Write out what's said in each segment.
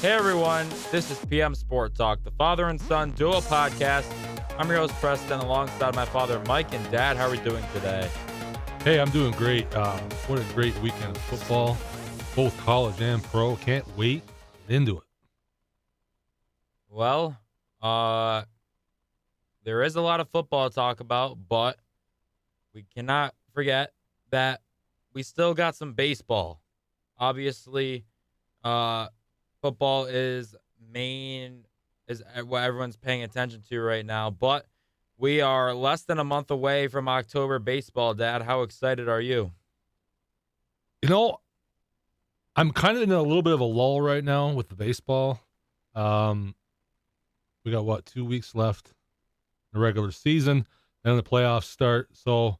Hey everyone, this is PM Sport Talk, the father and son duo podcast. I'm your host Preston, alongside my father Mike and Dad. How are we doing today? Hey, I'm doing great. What a great weekend of football, both college and pro. Can't wait to get into it. Well, there is a lot of football to talk about, but we cannot forget that we still got some baseball. Obviously, uh, football is what everyone's paying attention to right now, but we are less than a month away from October baseball. Dad, how excited are you? You know, I'm kind of in a little bit of a lull right now with the baseball. Um, we got 2 weeks left in the regular season, then the playoffs start. So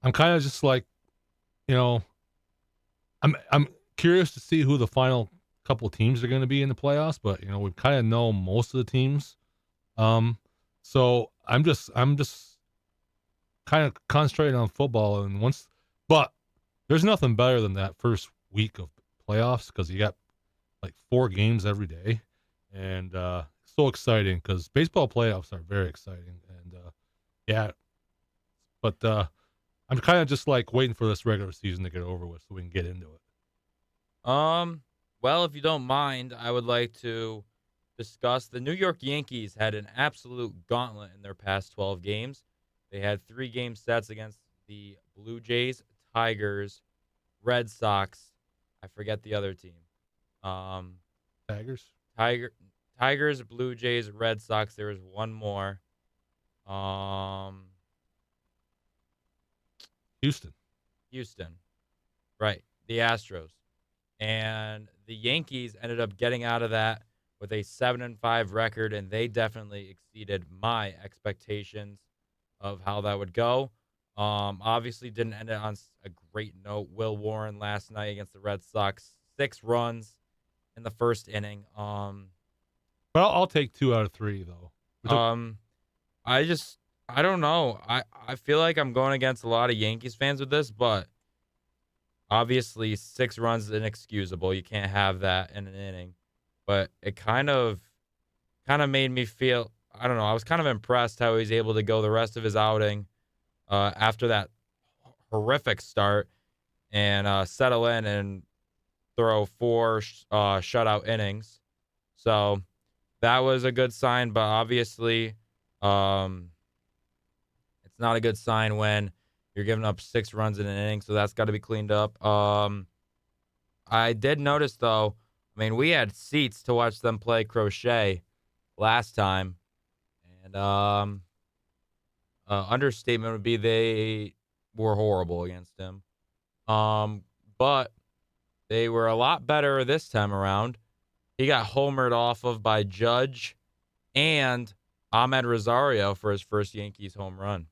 I'm kind of just like, you know, I'm curious to see who the final couple teams are going to be in the playoffs. But we kind of know most of the teams. Um, so I'm just kind of concentrating on football, but there's nothing better than that first week of playoffs because you got like 4 games every day, and so exciting because baseball playoffs are very exciting, and yeah, but I'm kind of just like waiting for this regular season to get over with so we can get into it. Um, well, if you don't mind, I would like to discuss the New York Yankees had an absolute gauntlet in their past 12 games. They had 3 game sets against the Blue Jays, Tigers, Red Sox. I forget the other team. Um, Tigers, Tiger, Tigers, Blue Jays, Red Sox. There was one more. Um, Houston. Houston. Right. The Astros. And the Yankees ended up getting out of that with a 7-5 record, and they definitely exceeded my expectations of how that would go. Obviously didn't end it on a great note. Will Warren last night against the Red Sox, 6 runs in the first inning. But I'll take 2 out of 3 though. We took, Um, I just I don't know. I feel like I'm going against a lot of Yankees fans with this, but obviously 6 runs is inexcusable. You can't have that in an inning. But it kind of made me feel, I don't know. I was kind of impressed how he was able to go the rest of his outing after that horrific start and settle in and throw 4 shutout innings. So that was a good sign, but obviously, um, it's not a good sign when you're giving up 6 runs in an inning. So that's got to be cleaned up. I did notice though. I mean, we had seats to watch them play crochet last time, and understatement would be they were horrible against him. But they were a lot better this time around. He got homered off of by Judge and Ahmed Rosario for his first Yankees home run.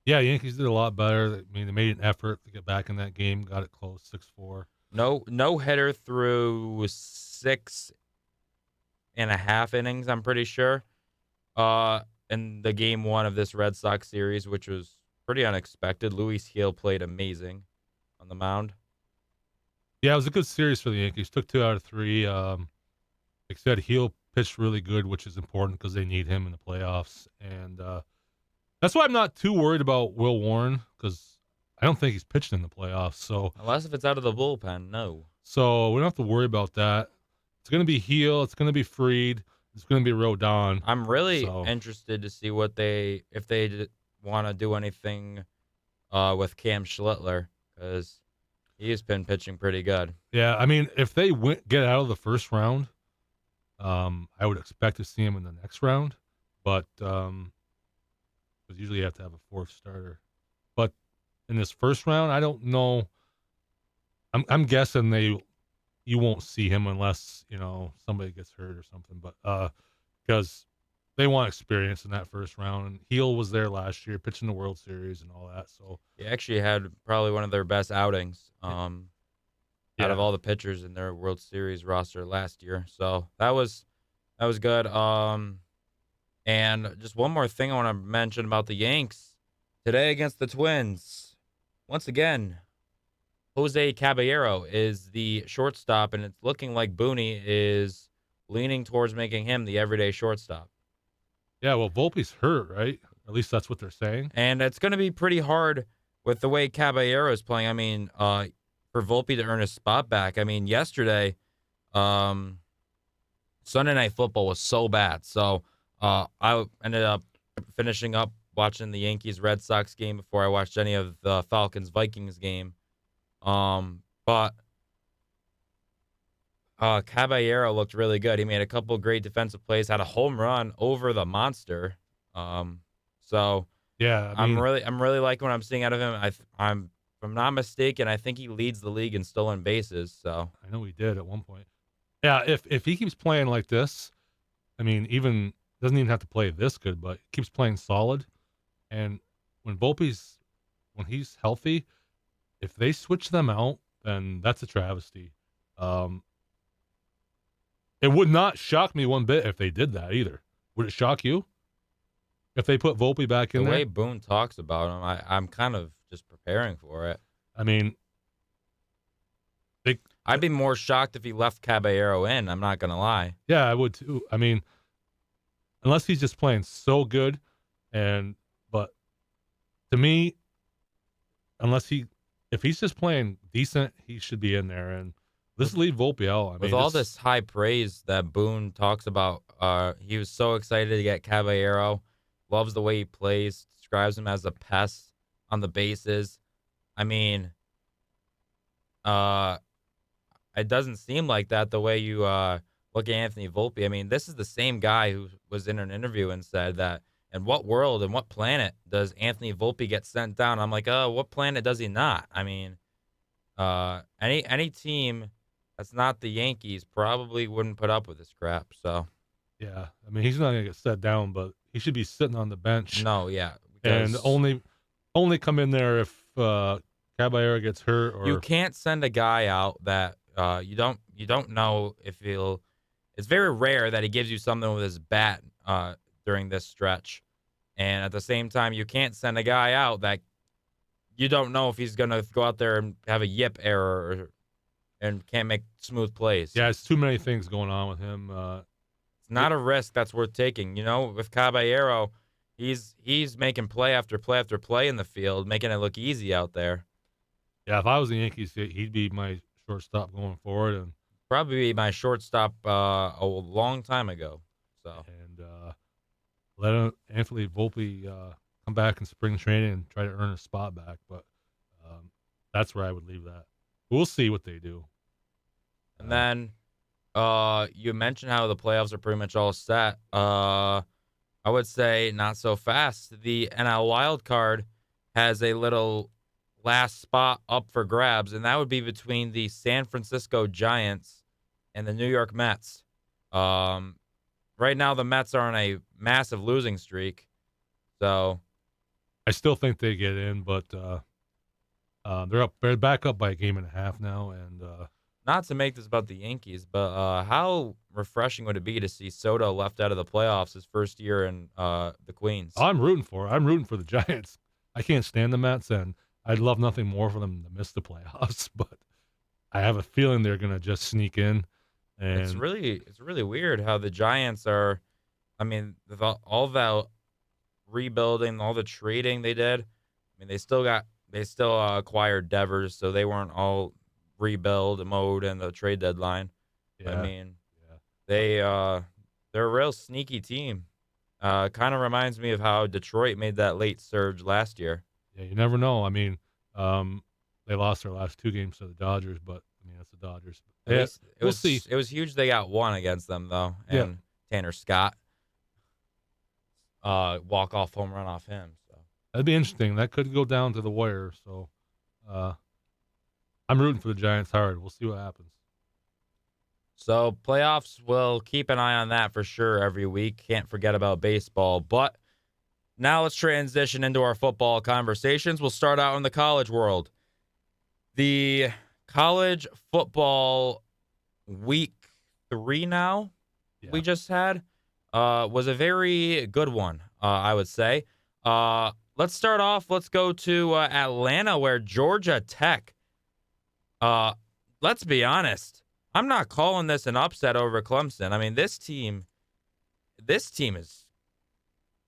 yeah, Yankees did a lot better. I mean, they made an effort to get back in that game, got it close, 6-4. No hitter through 6.5 innings, I'm pretty sure. In the game 1 of this Red Sox series, which was pretty unexpected. Luis Gil played amazing on the mound. Yeah, it was a good series for the Yankees. Took 2 out of 3. Like I said, Heel pitched really good, which is important because they need him in the playoffs. And that's why I'm not too worried about Will Warren because I don't think he's pitched in the playoffs. Unless if it's out of the bullpen, no. So we don't have to worry about that. It's going to be Heel. It's going to be Freed. It's going to be Rodon. I'm really So, interested to see if they want to do anything with Cam Schlittler because he's been pitching pretty good. yeah, I mean, if they get out of the first round, I would expect to see him in the next round. But because usually you have to have a fourth starter. But in this first round, I don't know. I'm guessing you won't see him unless somebody gets hurt or something. But because they want experience in that first round, and Heel was there last year, pitching the World Series and all that. So He actually had probably one of their best outings out of yeah, all the pitchers in their World Series roster last year. So that was good. And just one more thing I want to mention about the Yanks today against the Twins. Once again, Jose Caballero is the shortstop, and it's looking like Booney is leaning towards making him the everyday shortstop. Yeah, well, Volpe's hurt, right? At least that's what they're saying. And it's going to be pretty hard with the way Caballero is playing. I mean, for Volpe to earn his spot back. I mean, yesterday, um, Sunday Night Football was so bad. So I ended up finishing up watching the Yankees Red Sox game before I watched any of the Falcons Vikings game. But Caballero looked really good. He made a couple great defensive plays, had a home run over the monster. Um, so Yeah, I mean, I'm really liking what I'm seeing out of him. If I'm not mistaken, I think he leads the league in stolen bases. So I know he did at one point. Yeah, if he keeps playing like this, I mean, even doesn't even have to play this good, but keeps playing solid. And when Volpe's when he's healthy, if they switch them out, then that's a travesty. Um, it would not shock me one bit if they did that either. Would it shock you if they put Volpe back the in way there? Boone talks about him, I'm kind of just preparing for it. I mean, they, I'd be more shocked if he left Caballero in. I'm not gonna lie. yeah, I would too. I mean, unless he's just playing so good, and but to me, unless he, if he's just playing decent, he should be in there. And let's With leave Volpe out. I with mean, all it's this high praise that Boone talks about, he was so excited to get Caballero. Loves the way he plays. Describes him as a pest on the bases. I mean, uh, it doesn't seem like that the way you look at Anthony Volpe. I mean, this is the same guy who was in an interview and said that, in what world and what planet does Anthony Volpe get sent down? I'm like, oh, what planet does he not? I mean, any team that's not the Yankees probably wouldn't put up with this crap. So yeah. I mean, he's not gonna get set down, but he should be sitting on the bench no, yeah, and because only come in there if Caballero gets hurt you or can't send a guy out that you don't know if he'll. It's very rare that he gives you something with his bat during this stretch, and at the same time, you can't send a guy out that you don't know if he's gonna go out there and have a yip error and can't make smooth plays. yeah, it's too many things going on with him. It's not a risk that's worth taking. You know, with Caballero, he's making play after play after play in the field, making it look easy out there. Yeah, if I was the Yankees, he'd be my shortstop going forward, Probably be my shortstop a long time ago. So and let Anthony Volpe come back in spring training and try to earn a spot back. But that's where I would leave that. We'll see what they do. and then you mentioned how the playoffs are pretty much all set. I would say not so fast. The NL wild card has a little last spot up for grabs, and that would be between the San Francisco Giants and the New York Mets. Um, right now, the Mets are on a massive losing streak, so I still think they get in, but they're up. They're back up by a game and a half now, and not to make this about the Yankees, but how refreshing would it be to see Soto left out of the playoffs his first year in the Queens? I'm rooting for. I'm rooting for the Giants. I can't stand the Mets, and I'd love nothing more for them to miss the playoffs. But I have a feeling they're gonna just sneak in, and It's really weird how the Giants are. I mean, with all that rebuilding, all the trading they did. I mean, they still acquired Devers, so they weren't all rebuild mode in the trade deadline. I yeah, mean, yeah. they're a real sneaky team. Kind of reminds me of how Detroit made that late surge last year. Yeah, you never know. I mean, they lost their last 2 games to the Dodgers, but I mean that's the Dodgers. At Yeah, least we'll see. it was huge they got one against them though, Yeah, and Tanner Scott walk off home run off him. So that'd be interesting. That could go down to the wire. So, uh, I'm rooting for the Giants hard. We'll see what happens. playoffs, we'll keep an eye on that for sure every week. Can't forget about baseball. But now let's transition into our football conversations. We'll start out in the college world. The college football week 3 now we Yeah, just had was a very good one, I would say. Let's start off. Let's go to Atlanta, where Georgia Tech Uh, let's be honest. I'm not calling this an upset over Clemson. I mean, this team is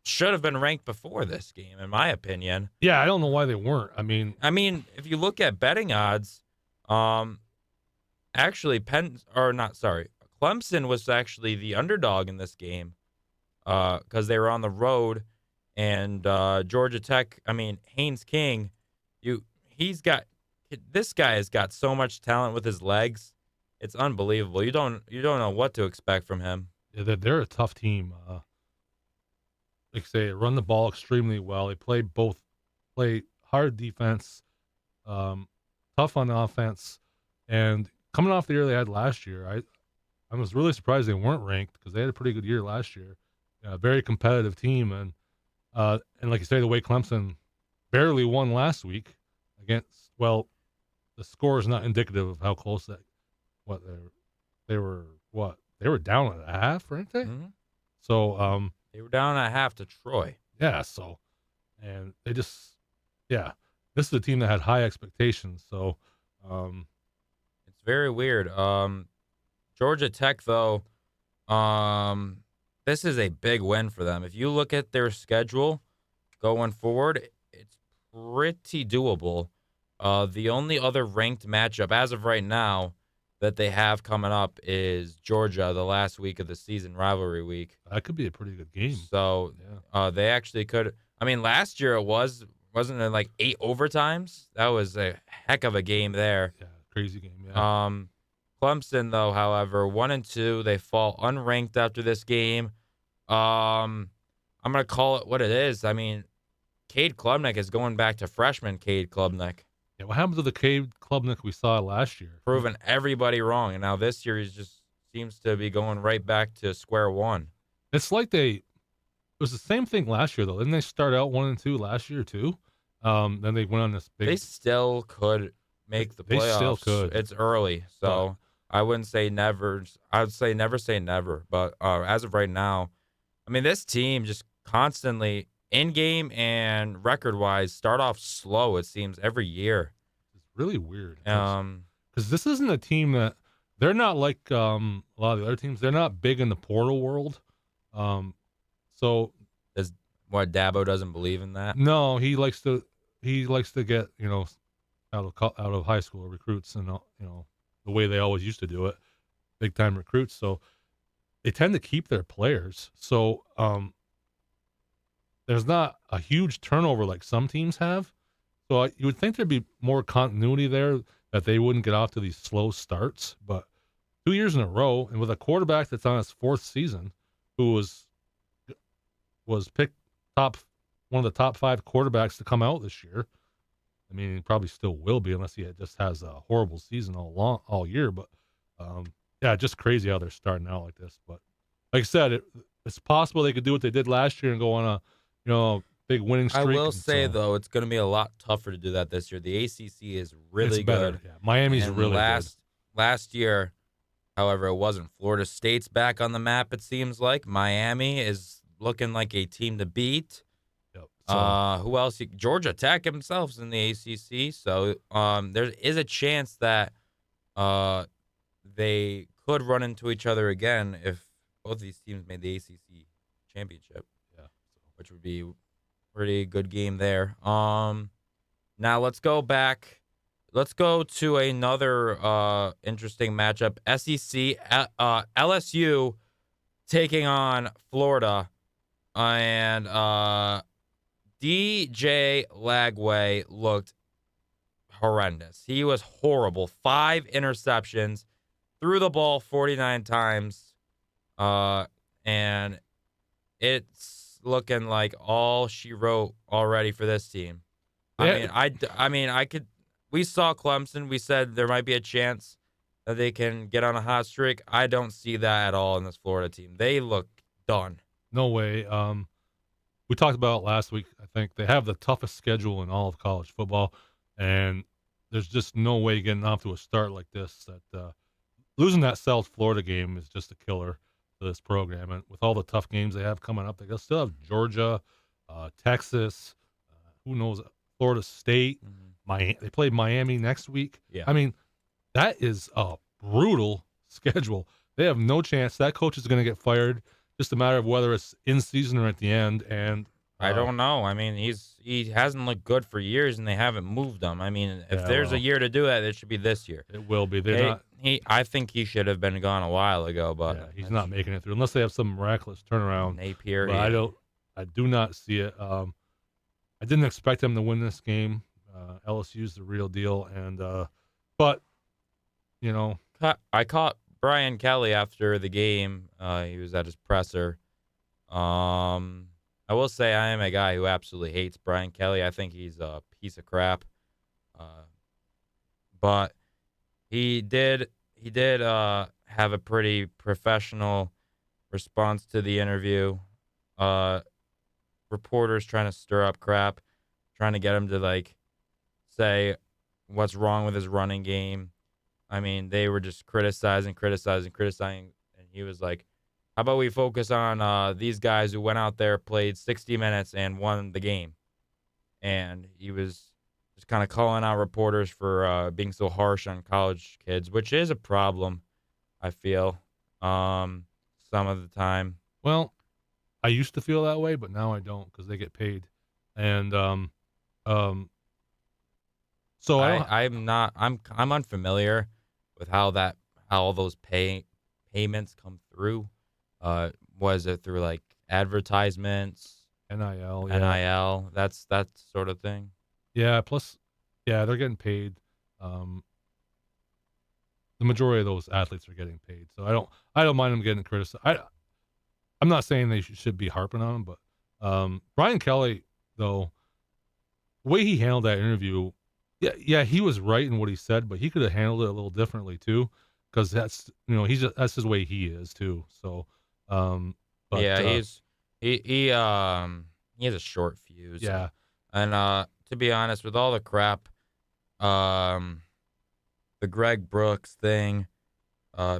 should have been ranked before this game, in my opinion. Yeah, I don't know why they weren't. I mean, I mean, if you look at betting odds, um, actually, Clemson was actually the underdog in this game, because they were on the road, and Georgia Tech. I mean, Haynes King, he's got this guy has got so much talent with his legs. It's unbelievable. You don't know what to expect from him. yeah, they're a tough team. Like I say, run the ball extremely well. They play hard defense, um, tough on offense, and coming off the year they had last year, I was really surprised they weren't ranked because they had a pretty good year last year. Very competitive team, and like you say, the way Clemson barely won last week against, well, the score is not indicative of how close that what they were down at a half, weren't they? Mhm. So They were down at half to Troy. yeah, so and they just yeah, this is a team that had high expectations. So um It's very weird. Georgia Tech, though, um, this is a big win for them. If you look at their schedule going forward, it's pretty doable. The only other ranked matchup as of right now that they have coming up is Georgia, the last week of the season, rivalry week. that could be a pretty good game. So Yeah, they actually could. I mean, last year wasn't it like 8 overtimes? That was a heck of a game there. yeah, crazy game. Yeah, Um, Clemson, though, however, 1-2, they fall unranked after this game. I'm gonna call it what it is. I mean, Cade Klubnik is going back to freshman Cade Klubnik, yeah. What happened to the Cade Klubnik we saw last year? proving everybody wrong, and now this year he just seems to be going right back to square one. It's like it was the same thing last year though. Didn't they start out 1-2 last year too? Then they went on this They big. still could make the They still playoffs. could, It's early, but so I wouldn't say never. I would say never say never. But as of right now, I mean, this team just constantly in game and record wise start off slow. It seems every year. it's really weird. Um, Because this isn't a team that they're not like a lot of the other teams. They're not big in the portal world. Um, so does what Dabo doesn't believe in that? no, he likes to get out of high school recruits and the way they always used to do it, big time recruits. So they tend to keep their players. So there's not a huge turnover like some teams have. So you would think there'd be more continuity there, that they wouldn't get off to these slow starts. But 2 years in a row, and with a quarterback that's on his fourth season, who was picked top one of the top 5 quarterbacks to come out this year. I mean, he probably still will be unless he just has a horrible season all year. But yeah, just crazy how they're starting out like this. But like I said, it's possible they could do what they did last year and go on a big winning I streak. will And say so though, it's going to be a lot tougher to do that this year. The ACC is it's really better. good, Yeah, Miami's and really good. last year, however, it wasn't. Florida State's back on the map. It seems like Miami is looking like a team to beat. Yep. So Who else? Georgia Tech himself's in the ACC, so there is a chance that uh, they could run into each other again if both these teams made the ACC championship, yeah. which would be a pretty good game there. Now let's go back. Let's go to another interesting matchup. SEC LSU taking on Florida, and DJ Lagway looked horrendous. He was horrible. 5 interceptions, threw the ball 49 times, and it's looking like all she wrote already for this team. I Yeah, mean, I could. We saw Clemson. We said there might be a chance that they can get on a hot streak. I don't see that at all in this Florida team. They look done. no way. We talked about it last week. I think they have the toughest schedule in all of college football, and there's just no way getting off to a start like this. That losing that South Florida game is just a killer for this program. And with all the tough games they have coming up, they still have Georgia, Texas, who knows, Florida State. Mhm. They play Miami next week. Yeah. I mean, That is a brutal schedule. They have no chance. That coach is gonna get fired, just a matter of whether it's in season or at the end, and, I don't know. I mean, he hasn't looked good for years, and they haven't moved him. I mean, if yeah, there's a well, year to do that, it should be this year. it will be. They're not I think he should have been gone a while ago, yeah, but he's that's not making it through unless they have some miraculous turnaround, Napier. but Yeah, I do not see it. I didn't expect them to win this game. LSU's the real deal, and, but, you know, I caught Brian Kelly after the game. He was at his presser. Um, I will say I am a guy who absolutely hates Brian Kelly. I think he's a piece of crap. Uh, but he did have a pretty professional response to the interview. Uh, Reporters trying to stir up crap, trying to get him to like say what's wrong with his running game. I mean, they were just criticizing, and he was like, "How about we focus on these guys who went out there, played 60 minutes, and won the game?" And he was just kind of calling out reporters for being so harsh on college kids, which is a problem. I feel some of the time. well, I used to feel that way, but now I don't because they get paid, and, um, so I don't I'm not I'm unfamiliar with how all those payments come through. Was it through like advertisements, NIL, yeah. NIL, that's that sort of thing? Yeah, plus yeah, they're getting paid. Um, the majority of those athletes are getting paid, so I don't mind them getting criticized. I'm not saying they should be harping on him, but, Brian Kelly, though, the way he handled that interview, yeah, he was right in what he said, but he could have handled it a little differently too, because that's his way he is too, so, um, but, Yeah, he he he has a short fuse. yeah, And to be honest, with all the crap, um the Greg Brooks thing,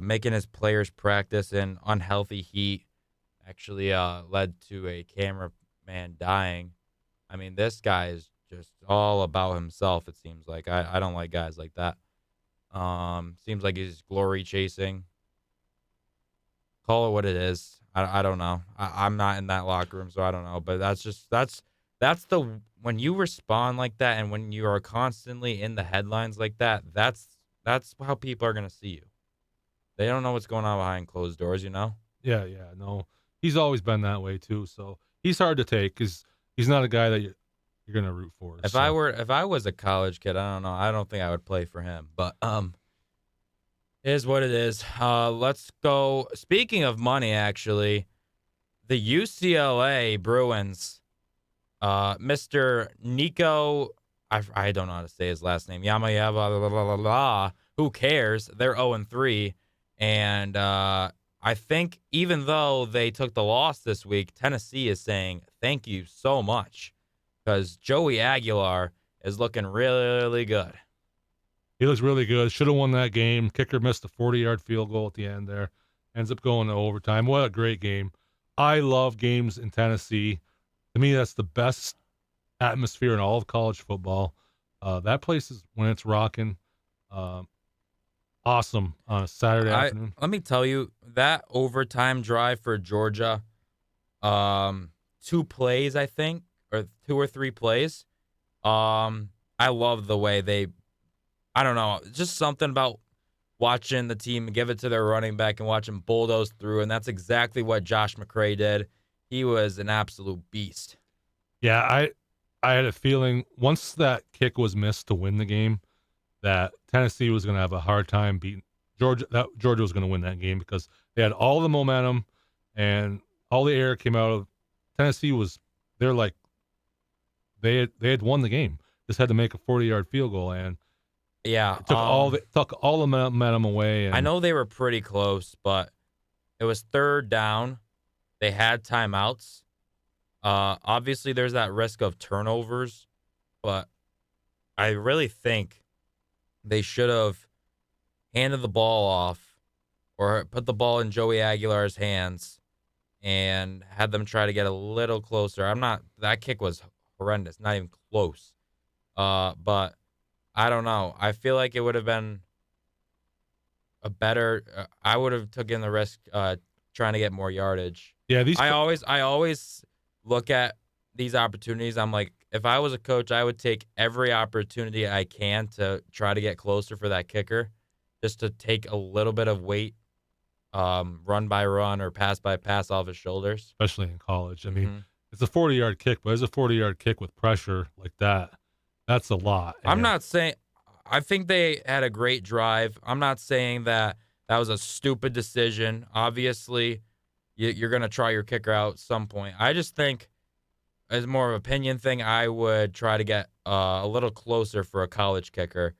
making his players practice in unhealthy heat actually led to a cameraman dying. I mean, this guy is just all about himself, it seems like. I don't like guys like that. Seems like he's glory chasing. Call it what it is. I don't know. I'm not in that locker room, so I don't know. But that's the when you respond like that and when you are constantly in the headlines like that, that's how people are gonna see you. They don't know what's going on behind closed doors, you know? yeah, no, he's always been that way too, so he's hard to take 'cause he's not a guy that you're gonna root for, so If I was a college kid, I don't know. I don't think I would play for him. But it is what it is. Let's go. Speaking of money, actually, the UCLA Bruins, Mr. Nico, I don't know how to say his last name. Yama yama blah, blah, blah, blah, blah. Who cares? They're 0-3. And I think even though they took the loss this week, Tennessee is saying thank you so much because Joey Aguilar is looking really, really good. he looks really good. Should have won that game. Kicker missed a 40-yard field goal at the end there. Ends up going to overtime. What a great game. I love games in Tennessee. To me, that's the best atmosphere in all of college football. That place is when it's rocking. Um, awesome on a Saturday I afternoon. Let me tell you that overtime drive for Georgia, um, two plays I think, or two or three plays. I love the way they. I don't know, just something about watching the team give it to their running back and watch him bulldoze through, and that's exactly what Josh McCray did. He was an absolute beast. Yeah, I had a feeling once that kick was missed to win the game that Tennessee was going to have a hard time beating Georgia. That Georgia was going to win that game because they had all the momentum and all the air came out of Tennessee. They're like they had won the game. Just had to make a 40-yard field goal, and Yeah, it took all the momentum away. I And know they were pretty close, but it was third down. They had timeouts. Obviously, there's that risk of turnovers, but I really think they should have handed the ball off or put the ball in Joey Aguilar's hands and had them try to get a little closer. That kick was horrendous, not even close. But I don't know. I feel like it would have been a better. I would have taken the risk trying to get more yardage. Yeah, I always look at these opportunities. I'm like, if I was a coach, I would take every opportunity I can to try to get closer for that kicker, just to take a little bit of weight, run by run or pass by pass off his shoulders. especially in college. I mean, hmm it's a 40-yard kick, but it's a 40-yard kick with pressure like that. That's a lot. I'm And not saying. I think they had a great drive. I'm not saying that that was a stupid decision. Obviously, you're going to try your kicker out at some point. I just think, as more of an opinion thing, I would try to get a little closer for a college kicker.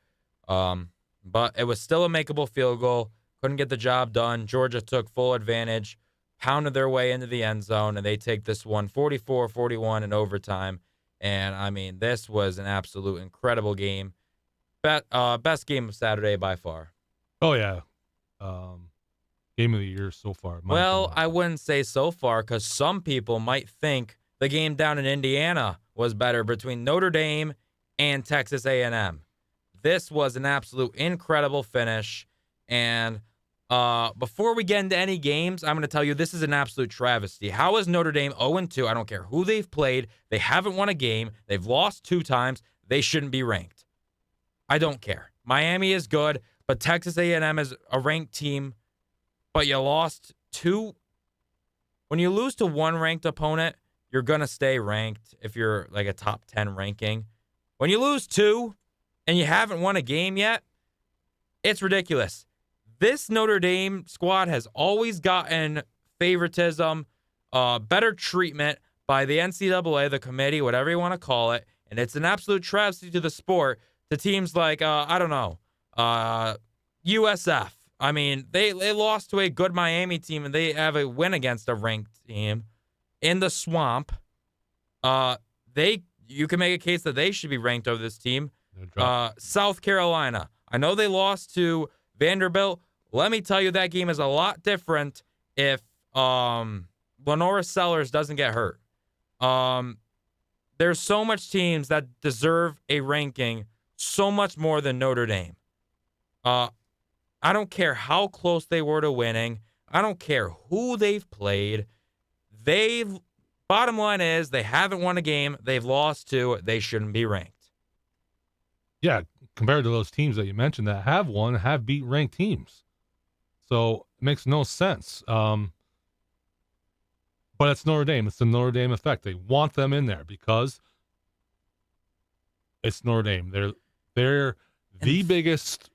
Um, but it was still a makeable field goal. Couldn't get the job done. Georgia took full advantage, pounded their way into the end zone, and they take this one 44-41 in overtime. And, I mean, this was an absolute incredible game. Best game of Saturday by far. oh yeah, um, game of the year so far. In my Well, opinion. I wouldn't say so far because some people might think the game down in Indiana was better between Notre Dame and Texas A&M. This was an absolute incredible finish. And before we get into any games, I'm going to tell you this is an absolute travesty. How is Notre Dame 0-2? I don't care who they've played. They haven't won a game. They've lost 2 times. They shouldn't be ranked. I don't care. Miami is good, but Texas A&M is a ranked team. But you lost 2. When you lose to one ranked opponent, you're going to stay ranked if you're like a top 10 ranking. When you lose 2 and you haven't won a game yet, it's ridiculous. This Notre Dame squad has always gotten favoritism, better treatment by the NCAA, the committee, whatever you want to call it. And it's an absolute travesty to the sport, to teams like, I don't know, USF. I mean, they lost to a good Miami team, and they have a win against a ranked team in the swamp. You can make a case that they should be ranked over this team. South Carolina. I know they lost to Vanderbilt. Let me tell you, that game is a lot different if Lenora Sellers doesn't get hurt. There's so much teams that deserve a ranking so much more than Notre Dame. I don't care how close they were to winning. I don't care who they've played. Bottom line is, they haven't won a game. They've lost 2. They shouldn't be ranked. Yeah, compared to those teams that you mentioned that have won, have beat ranked teams. So it makes no sense. But it's Notre Dame. It's the Notre Dame effect. They want them in there because it's Notre Dame. They're the biggest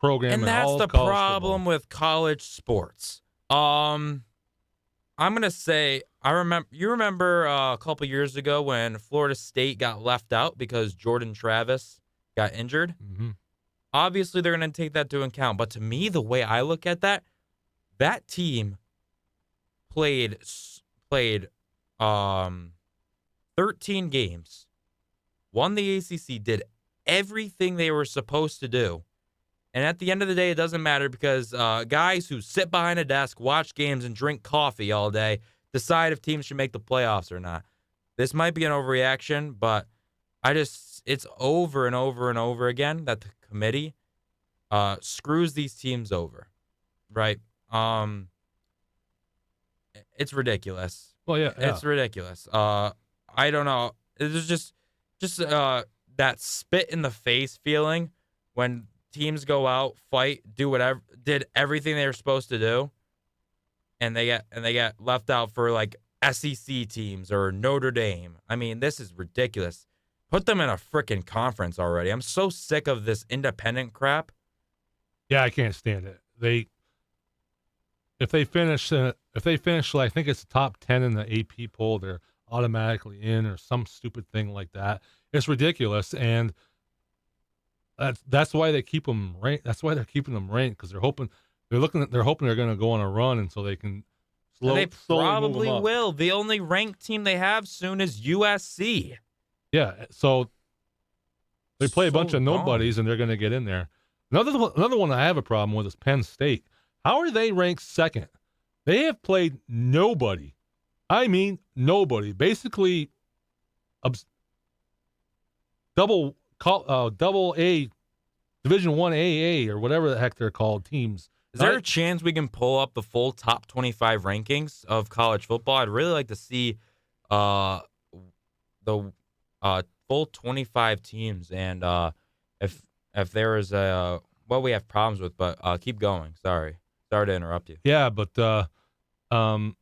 program And in that's all the of college problem football. with college sports. I'm gonna say you remember a couple years ago when Florida State got left out because Jordan Travis got injured. Mm-hmm. Obviously, they're gonna take that into account. But to me, the way I look at that team played 13 games, won the ACC, did everything they were supposed to do. And at the end of the day, it doesn't matter because guys who sit behind a desk, watch games, and drink coffee all day decide if teams should make the playoffs or not. This might be an overreaction, but it's over and over and over again that the committee screws these teams over, right? It's ridiculous. Well, yeah. It's ridiculous. I don't know. It's just that spit in the face feeling when teams go out, fight, did everything they were supposed to do, and they get left out for like SEC teams or Notre Dame. I mean, this is ridiculous. Put them in a freaking conference already. I'm so sick of this independent crap. Yeah, I can't stand it. If they finish, I think it's top 10 in the AP poll, they're automatically in, or some stupid thing like that. It's ridiculous, and that's why they keep them ranked. That's why they're keeping them ranked, because they're hoping they're going to go on a run, and so they can They slowly move probably them up. will. The only ranked team they have soon is USC. Yeah, so they play a bunch of So nobodies, dumb. and they're going to get in there. Another one I have a problem with is Penn State. How are they ranked second? They have played nobody. I mean, nobody. Basically, double A, Division 1 AA or whatever the heck they're called teams Is there a chance we can pull up the full top 25 rankings of college football? I'd really like to see uh, the full 25 teams and if if there is a what we have problems with, but keep going. Sorry to interrupt you. Yeah, but um,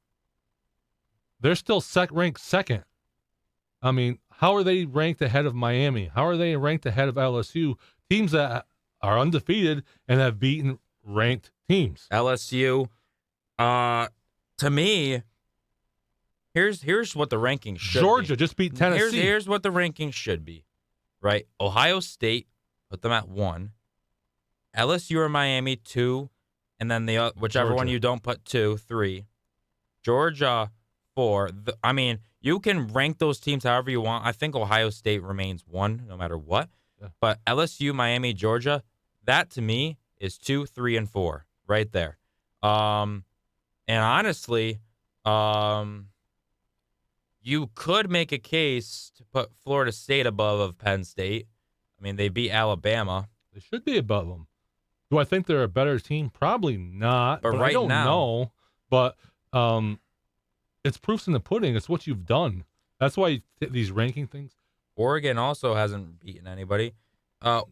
they're still ranked second. I mean, how are they ranked ahead of Miami? How are they ranked ahead of LSU? Teams that are undefeated and have beaten ranked teams. LSU. To me, here's what the rankings should Georgia be. just beat Tennessee. Here's what the rankings should be. Right? Ohio State, put them at 1. LSU or Miami 2, and then the whichever one Georgia. you don't put 2, 3. Georgia 4. I mean, you can rank those teams however you want. I think Ohio State remains 1 no matter what. Yeah. But LSU, Miami, Georgia, that to me is 2, 3, and 4 right there. And honestly, you could make a case to put Florida State above of Penn State. I mean, they beat Alabama. They should be above them. Do I think they're a better team? Probably not. But But right I don't now, know. But it's proofs in the pudding. It's what you've done. That's why these ranking things. Oregon also hasn't beaten anybody. How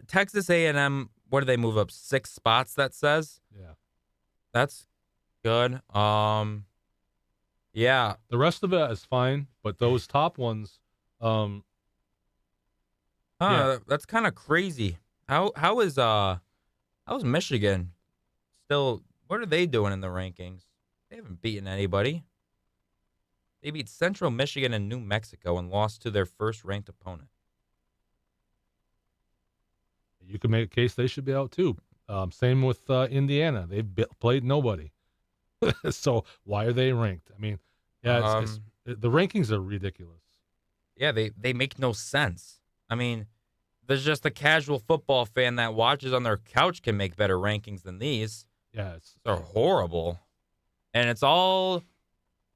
Texas A&M? What did they move up 6 spots? That says. Yeah. That's good. Yeah. The rest of it is fine, but those top ones, yeah. That's kind of crazy. How's Michigan still? What are they doing in the rankings? They haven't beaten anybody. They beat Central Michigan and New Mexico and lost to their first ranked opponent. You can make a case they should be out too. Same with Indiana. They've played nobody. So why are they ranked? I mean, yeah, the rankings are ridiculous. Yeah, they make no sense. I mean, there's just a casual football fan that watches on their couch can make better rankings than these. Yeah, They're horrible. And it's all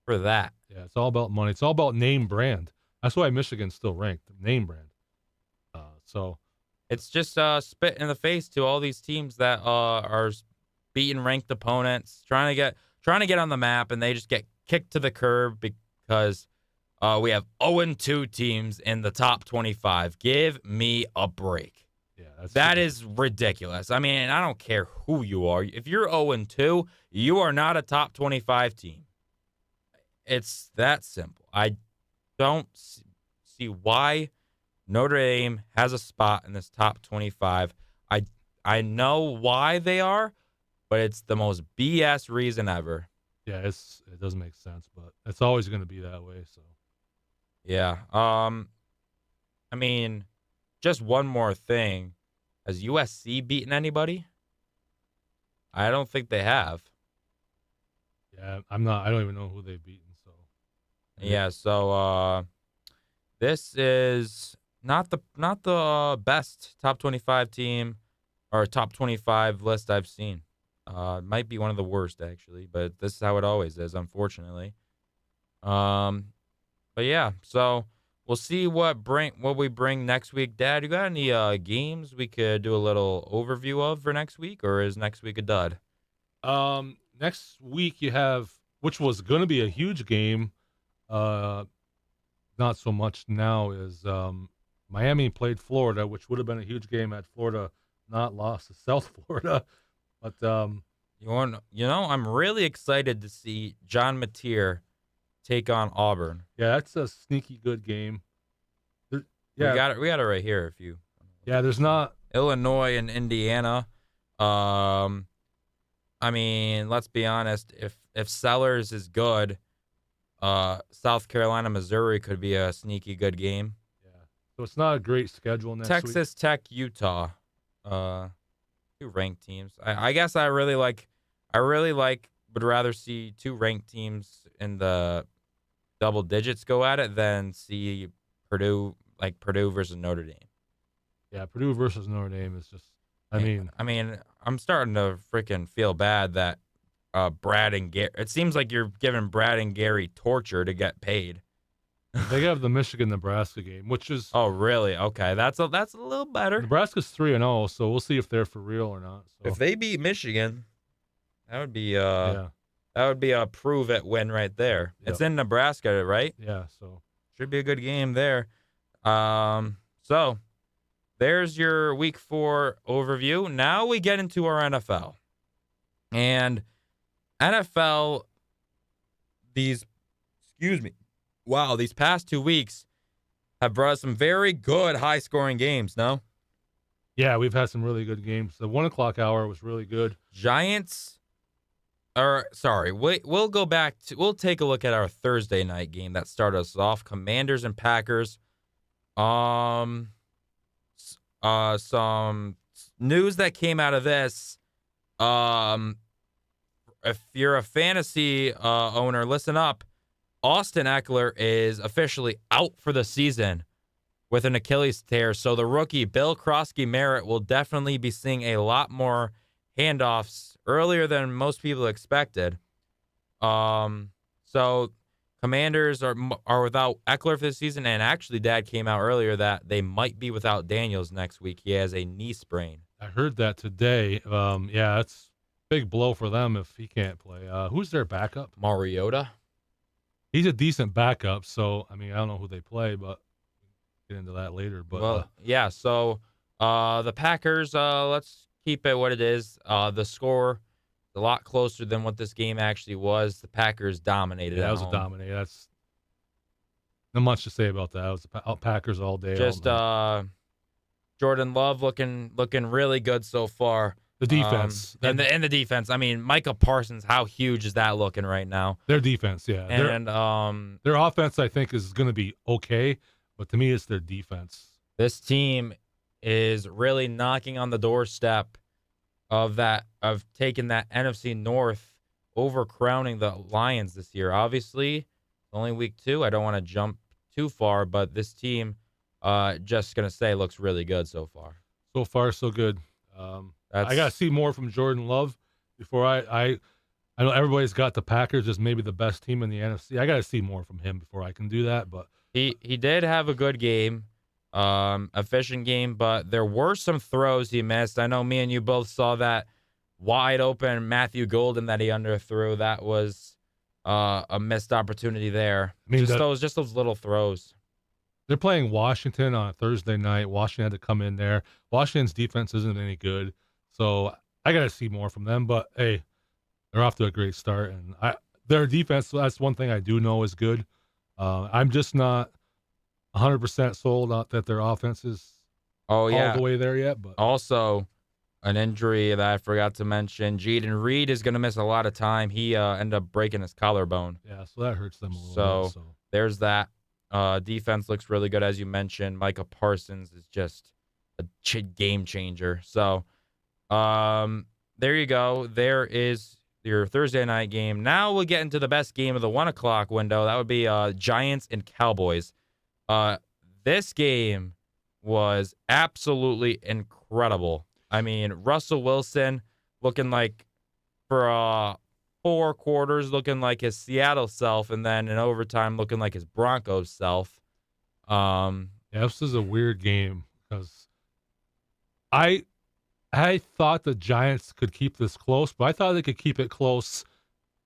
for that. Yeah, it's all about money. It's all about name brand. That's why Michigan's still ranked, name brand. So it's just spit in the face to all these teams that are beating ranked opponents, trying to get on the map, and they just get kicked to the curb because we have 0-2 teams in the top 25. Give me a break. Yeah, that is ridiculous. I mean, I don't care who you are. If you're 0-2, you are not a top 25 team. It's that simple. I don't see why Notre Dame has a spot in this top 25. I know why they are, but it's the most BS reason ever. Yeah, it doesn't make sense, but it's always going to be that way. So, yeah. I mean, just one more thing: has USC beaten anybody? I don't think they have. Yeah, I don't even know who they've beaten. So, yeah. So, this is not the best top 25 team or top 25 list I've seen. It might be one of the worst actually, but this is how it always is, unfortunately. But yeah, so we'll see what we bring next week. Dad, you got any games we could do a little overview of for next week, or is next week a dud? Next week you have, which was going to be a huge game, not so much now, is Miami played Florida, which would have been a huge game had Florida not lost to South Florida. But I'm really excited to see John Mateer take on Auburn. Yeah, that's a sneaky good game. We got it right here. If you, there's not Illinois and Indiana. I mean, let's be honest. If Sellers is good, South Carolina, Missouri could be a sneaky good game. Yeah, so it's not a great schedule next week. Texas Tech, Utah. 2 ranked teams. I guess I really would rather see 2 ranked teams in the double digits go at it than see Purdue versus Notre Dame. Yeah, Purdue versus Notre Dame is just. I mean, I'm starting to freaking feel bad that Brad and Gary. It seems like you're giving Brad and Gary torture to get paid. They have the Michigan-Nebraska game, which is Oh, really? Okay, that's a little better. Nebraska's 3-0, so we'll see if they're for real or not. If So, they beat Michigan, that would be yeah. a prove it win right there. Yep. It's in Nebraska, right? Yeah, so Should be a good game there. So there's your week 4 overview. Now we get into our NFL. And NFL, these, excuse me, wow, these past 2 weeks have brought us some very good high scoring games, no? yeah, we've had some really good games. The 1 o'clock hour was really good. Giants, or sorry, we'll go back to, we'll take a look at our Thursday night game that started us off. Commanders and Packers. Um, some news that came out of this. Um, if you're a fantasy owner, listen up. Austin Eckler is officially out for the season with an Achilles tear. So the rookie Bill Krosky Merritt will definitely be seeing a lot more handoffs earlier than most people expected. So Commanders are without Eckler for the season, and actually, Dad came out earlier that they might be without Daniels next week. He has a knee sprain. I heard that today. Yeah, it's a big blow for them if he can't play. Who's their backup? Mariota. He's a decent backup, so I mean, I don't know who they play, but get into that later. But Well, yeah. So the Packers. Let's keep it what it is. The score a lot closer than what this game actually was. The Packers dominated yeah, at that was a home. dominate. That's not much to say about that. It was the Packers all day. Just all night. Jordan Love looking really good so far. The defense and the defense. I mean, Micah Parsons, how huge is that looking right now? their defense, yeah, And their offense, I think, is going to be okay, but to me, it's their defense. this team is really knocking on the doorstep of taking that NFC North over crowning the Lions this year. Obviously, it's only week 2. I don't want to jump too far, but this team, just gonna say, looks really good so far. So far, so good. I got to see more from Jordan Love before I know everybody's got the Packers as maybe the best team in the NFC. I got to see more from him before I can do that. But He did have a good game, efficient game, but there were some throws he missed. I know me and you both saw that wide open Matthew Golden that he underthrew. That was a missed opportunity there. I mean, just those little throws. they're playing Washington on a Thursday night. Washington had to come in there. Washington's defense isn't any good, so I got to see more from them. But hey, they're off to a great start, and their defense. That's one thing I do know is good. I'm just not 100% sold on that their offense is Oh yeah. all the way there yet. But Also, an injury that I forgot to mention. Jaden Reed is going to miss a lot of time. He ended up breaking his collarbone. yeah, so that hurts them a little bit. So There's that. Defense looks really good, as you mentioned. Micah Parsons is just a game changer. So, there you go. There is your Thursday night game. Now we'll get into the best game of the 1 o'clock window. That would be Giants and Cowboys. This game was absolutely incredible. I mean, Russell Wilson looking like for 4 quarters looking like his Seattle self, and then in overtime looking like his Broncos self. yeah, this is a weird game because I thought the Giants could keep this close, but I thought they could keep it close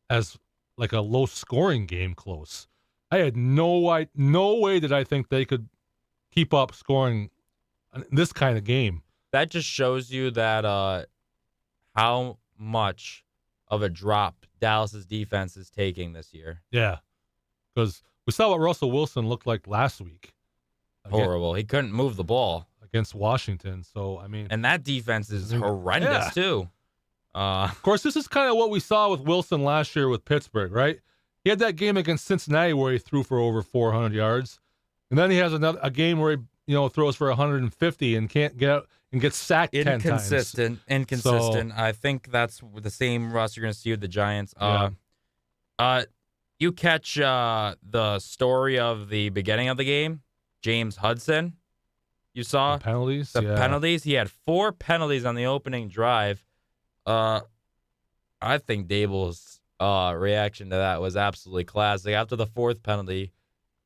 as like a low scoring game close. I had no way did I think they could keep up scoring this kind of game. That just shows you that how much of a drop Dallas's defense is taking this year. Yeah, because we saw what Russell Wilson looked like last week. Horrible. He couldn't move the ball against Washington. So, I mean, and that defense is horrendous too. Of course, this is kind of what we saw with Wilson last year with Pittsburgh, right? He had that game against Cincinnati where he threw for over 400 yards, and then he has a game where he throws for 150 and can't get out and gets sacked 10 times. Inconsistent. I think that's the same Russ you're going to see with the Giants. You catch the story of the beginning of the game, James Hudson. You saw the penalties. Penalties. He had 4 penalties on the opening drive. I think Dable's reaction to that was absolutely classic. After the 4th penalty,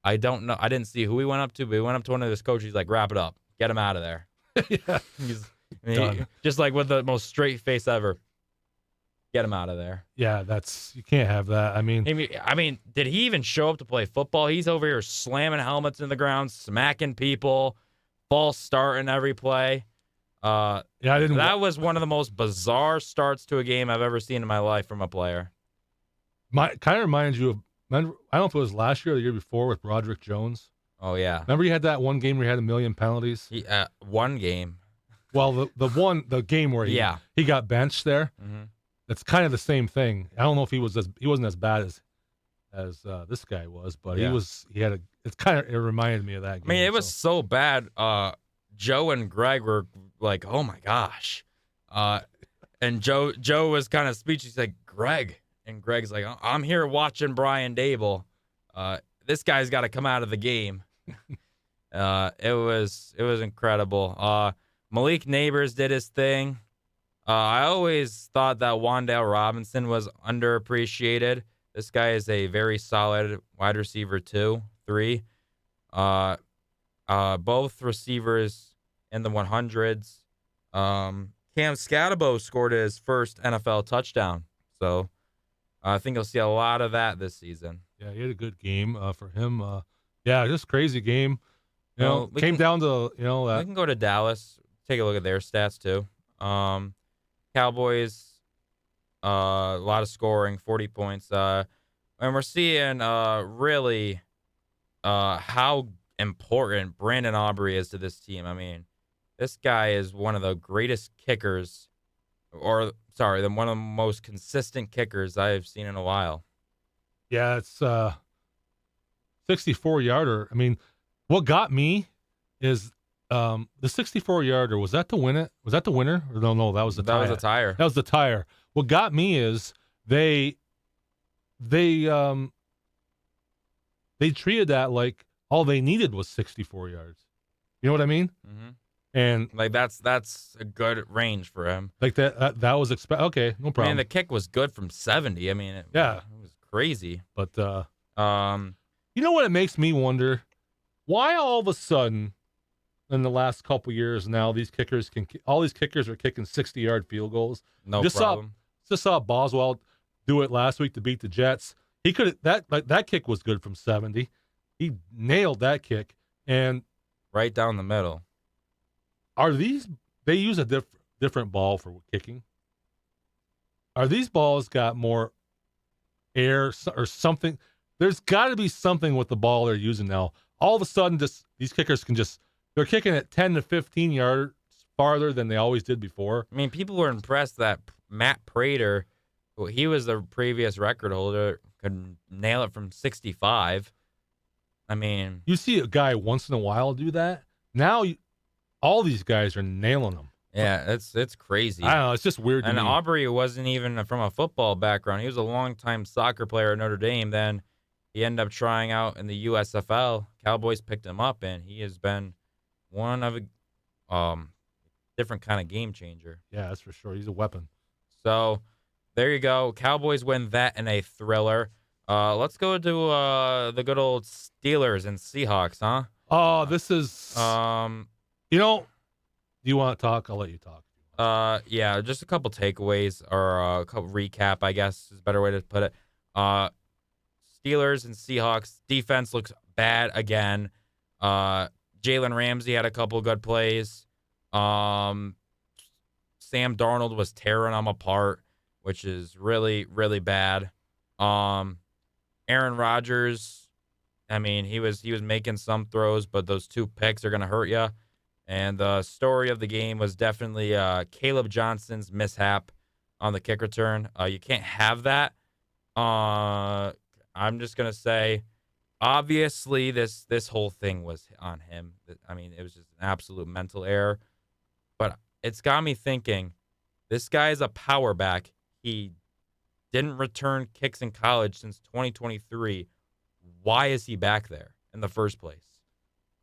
I don't know. I didn't see who he went up to, but he went up to one of his coaches. He's like, wrap it up. Get him out of there. Yeah, done. Just like with the most straight face ever. Get him out of there. Yeah, you can't have that. I mean, did he even show up to play football? He's over here slamming helmets in the ground, smacking people, false starting every play. Yeah, I didn't. That was one of the most bizarre starts to a game I've ever seen in my life from a player. Kind of reminds you of. Remember, I don't know if it was last year or the year before with Broderick Jones. Oh yeah, Remember, he had that one game where he had 1 million penalties. one game. Well, the game where he got benched there. Mm-hmm. That's kind of the same thing. I don't know if he wasn't as bad as this guy was, but Yeah. it reminded me of that game. I mean, it was so bad. Joe and Greg were like, "Oh my gosh," and Joe was kind of speechless. He's like, "Greg," and Greg's like, "I'm here watching Brian Dable. This guy's got to come out of the game." It was incredible. Malik Neighbors did his thing. I always thought that Wan'Dale Robinson was underappreciated. This guy is a very solid wide receiver 2, 3. Both receivers in the 100s. Cam Scatabo scored his first NFL touchdown. So I think you'll see a lot of that this season. Yeah, he had a good game for him. Yeah, just crazy game. Down to we can go to Dallas, take a look at their stats too. Cowboys, a lot of scoring, 40 points. And we're seeing really how important Brandon Aubrey is to this team. I mean, this guy is one of the greatest kickers, one of the most consistent kickers I've seen in a while. Yeah, it's 64-yarder. I mean, what got me is the 64-yarder. Was that to win it? Was that the winner? Or no, that was the tire. That was a tire. That was the tire. What got me is they treated that like all they needed was 64 yards. You know what I mean? Mm-hmm. And like that's a good range for him. Like that was okay, no problem. I mean, the kick was good from 70. I mean, it was crazy. But you know what? It makes me wonder why all of a sudden in the last couple years now all these kickers are kicking 60-yard field goals. No problem. Just saw Boswell do it last week to beat the Jets. He could that kick was good from 70. He nailed that kick and right down the middle. They use a different ball for kicking? Are these balls got more air or something? There's got to be something with the ball they're using now. All of a sudden, these kickers they're kicking at 10 to 15 yards farther than they always did before. I mean, people were impressed that Matt Prater, he was the previous record holder, could nail it from 65. I mean, you see a guy once in a while do that. Now, all these guys are nailing them. Yeah, it's crazy. I don't know. It's just weird to me. And Aubrey wasn't even from a football background. He was a longtime soccer player at Notre Dame. Then he ended up trying out in the USFL. Cowboys picked him up, and he has been one of a different kind of game changer. Yeah, that's for sure. He's a weapon. So there you go. Cowboys win that in a thriller. Let's go to the good old Steelers and Seahawks, huh? Oh, this is do you want to talk? I'll let you talk. Yeah, just a couple takeaways or a couple recap, I guess is a better way to put it. Steelers and Seahawks defense looks bad again. Jalen Ramsey had a couple good plays. Sam Darnold was tearing them apart, which is really, really bad. Aaron Rodgers, I mean, he was making some throws, but those 2 picks are going to hurt you. And the story of the game was definitely Caleb Johnson's mishap on the kick return. You can't have that. I'm just going to say, obviously, this whole thing was on him. I mean, it was just an absolute mental error. But it's got me thinking, this guy is a power back. He didn't return kicks in college since 2023. Why is he back there in the first place?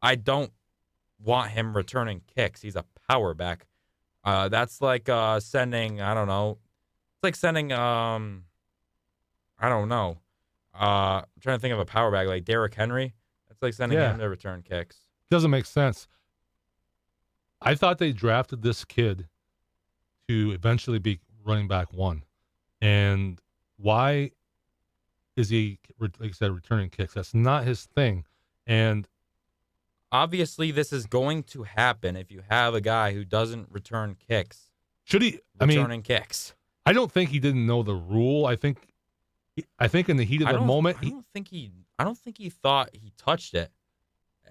I don't want him returning kicks. He's a power back. That's like sending, I don't know. It's like sending, I don't know. I'm trying to think of a power back like Derrick Henry. It's like sending Yeah, him to return kicks. doesn't make sense. I thought they drafted this kid to eventually be running back one. And why is he, like you said, returning kicks? That's not his thing. And Obviously, this is going to happen if you have a guy who doesn't return kicks, should he? I mean, returning kicks. I don't think he didn't know the rule. I think in the heat of the moment, I don't think he thought he touched it.